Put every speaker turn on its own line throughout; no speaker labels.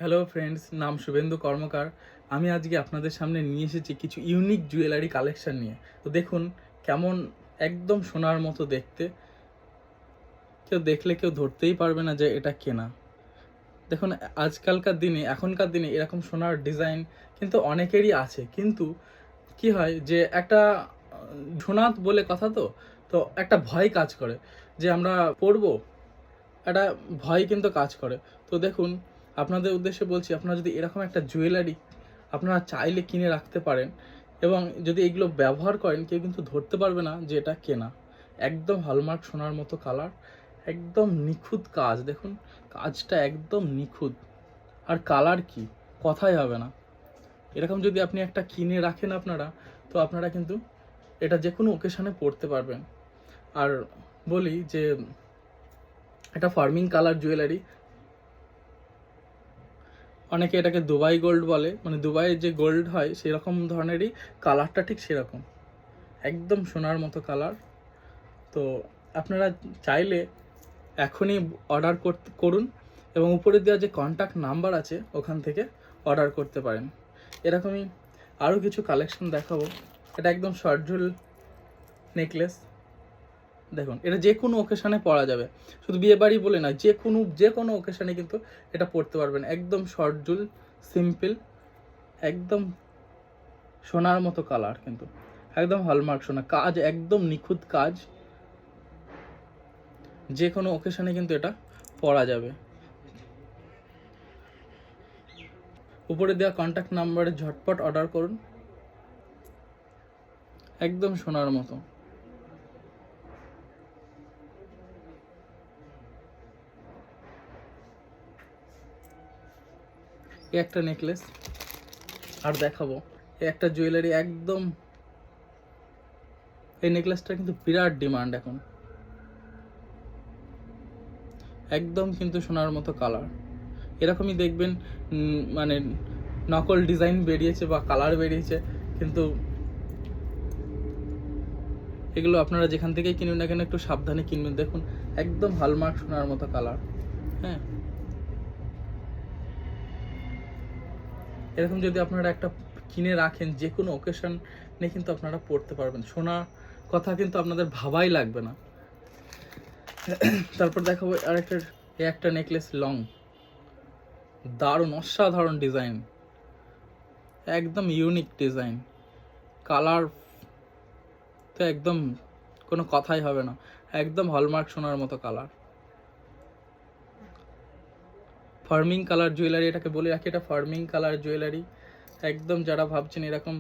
Hello friends, নাম শুভেন্দু কর্মকার। আমি আজকে আপনাদের সামনে নিয়ে এসেছি কিছু ইউনিক জুয়েলারি কালেকশন নিয়ে। তো দেখুন কেমন, একদম সোনার মতো দেখতে। কেউ দেখলে কেউ ধরতেই পারবে না যে এটা কেনা। দেখুন এখনকার দিনে এরকম সোনার ডিজাইন কিন্তু অনেকেরই আছে, কিন্তু কি হয় যে একটা ঝুনাত বলে কথা, তো একটা ভয় কাজ করে যে আমরা পড়বো, একটা ভয় কিন্তু কাজ করে। তো দেখুন, আপনাদের উদ্দেশ্যে বলছি, আপনারা যদি এরকম একটা জুয়েলারি আপনারা চাইলে কিনে রাখতে পারেন, এবং যদি এগুলো ব্যবহার করেন কেউ কিন্তু ধরতে পারবে না যে এটা কেনা। একদম হলমার্ক সোনার মতো কালার, একদম নিখুঁত কাজ। দেখুন কাজটা একদম নিখুঁত, আর কালার কি কথাই হবে না। এরকম যদি আপনি একটা কিনে রাখেন আপনারা, তো আপনারা কিন্তু এটা যে কোনো ওকেশনে পরতে পারবেন। আর বলি যে এটা ফার্মিং কালার জুয়েলারি, অনেকে এটাকে দুবাই গোল্ড বলে, মানে দুবাইয়ের যে গোল্ড হয় সেরকম ধরনেরই কালারটা, ঠিক সেরকম একদম সোনার মতো কালার। তো আপনারা চাইলে এখনই অর্ডার করুন, এবং উপরে দেওয়া যে কন্ট্যাক্ট নাম্বার আছে ওখান থেকে অর্ডার করতে পারেন। এরকমই আরও কিছু কালেকশন দেখাবো। এটা একদম শর্ট ঝুল নেকলেস। দেখুন এটা যে কোনো ওকেশানে পরা যাবে, শুধু বিয়ে বাড়ি বলে না, যে কোনো ওকেশানে কিন্তু এটা পরতে পারবেন। একদম শর্ট ঝুল, সিম্পল, একদম সোনার মতো কালার, কিন্তু একদম হলমার্ক সোনা, কাজ একদম নিখুঁত কাজ। যে কোনো ওকেশানে কিন্তু এটা পরা যাবে। উপরে দেওয়া কন্ট্যাক্ট নাম্বারে ঝটপট অর্ডার করুন। একদম সোনার মতো। এই একটা নেকলেস আর দেখাবো, এই একটা জুয়েলারি একদম, এই নেকলেসটা কিন্তু বিরাট ডিমান্ড এখন। একদম কিন্তু সোনার মতো কালার। এরকমই দেখবেন মানে নকল ডিজাইন বেরিয়েছে বা কালার বেরিয়েছে, কিন্তু এগুলো আপনারা যেখান থেকেই কিনুন না কেন একটু সাবধানে কিনবেন। দেখুন একদম হলমার্ক সোনার মতো কালার। হ্যাঁ, এরকম যদি আপনারা একটা কিনে রাখেন, যে কোনো ওকেশনে কিন্তু আপনারা পরতে পারবেন। সোনা কথা কিন্তু আপনাদের ভাবাই লাগবে না। তারপর দেখাবো একটা নেকলেস লং, দারুণ অসাধারণ ডিজাইন, একদম ইউনিক ডিজাইন, কালার তো একদম কোনো কথাই হবে না, একদম হলমার্ক সোনার মতো কালার। ফার্মিং কালার জুয়েলারি, এটাকে বলে রাখি, এটা ফার্মিং কালার জুয়েলারি। একদম যারা ভাবছেন এরকম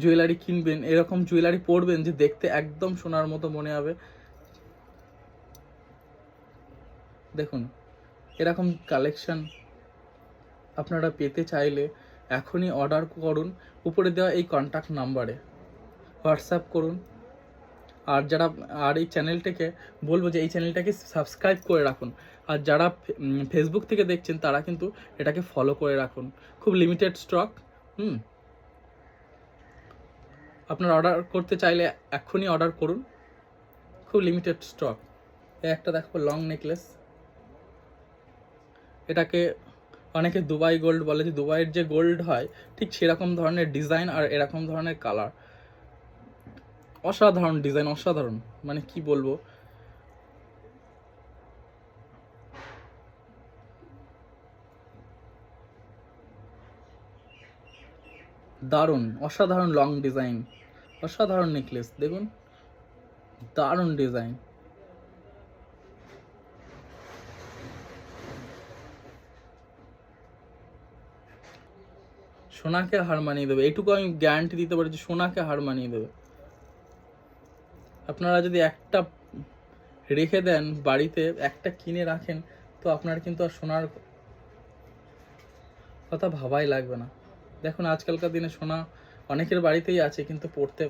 জুয়েলারি কিনবেন, এরকম জুয়েলারি পরবেন যে দেখতে একদম সোনার মতো মনে হবে। দেখুন এরকম কালেকশন আপনারা পেতে চাইলে এখনই অর্ডার করুন। উপরে দেওয়া এই কন্ট্যাক্ট নাম্বারে হোয়াটসঅ্যাপ করুন। আর এই চ্যানেলটাকে বলবো যে এই চ্যানেলটাকে সাবস্ক্রাইব করে রাখুন। আর যারা ফেসবুক থেকে দেখছেন তারা কিন্তু এটাকে ফলো করে রাখুন। খুব লিমিটেড স্টক। আপনারা অর্ডার করতে চাইলে এক্ষুনি অর্ডার করুন, খুব লিমিটেড স্টক। একটা দেখো লং নেকলেস, এটাকে অনেকে দুবাই গোল্ড বলে, যে দুবাইয়ের যে গোল্ড হয় ঠিক সেরকম ধরনের ডিজাইন আর এরকম ধরনের কালার। অসাধারণ ডিজাইন, অসাধারণ, মানে কি বলবো। দারুণ অসাধারণ লং ডিজাইন, অসাধারণ নেকলেস। দেখুন দারুণ ডিজাইন। সোনাকে হার মানিয়ে দেবে, এটুকু আমি গ্যারান্টি দিতে পারি যে সোনাকে হার মানিয়ে দেবে। আপনারা যদি একটা রেখে দেন বাড়িতে, একটা কিনে রাখেন, তো আপনার কিন্তু আর সোনার কথা ভাবাই লাগবে না। দেখুন আজকালকার দিনে সোনা অনেকের বাড়িতেই আছে, কিন্তু পড়তে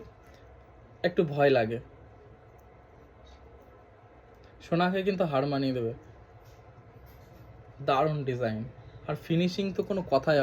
একটু ভয় লাগে। সোনাকে কিন্তু হার মানিয়ে দেবে। দারুণ ডিজাইন আর ফিনিশিং তো কোনো কথাই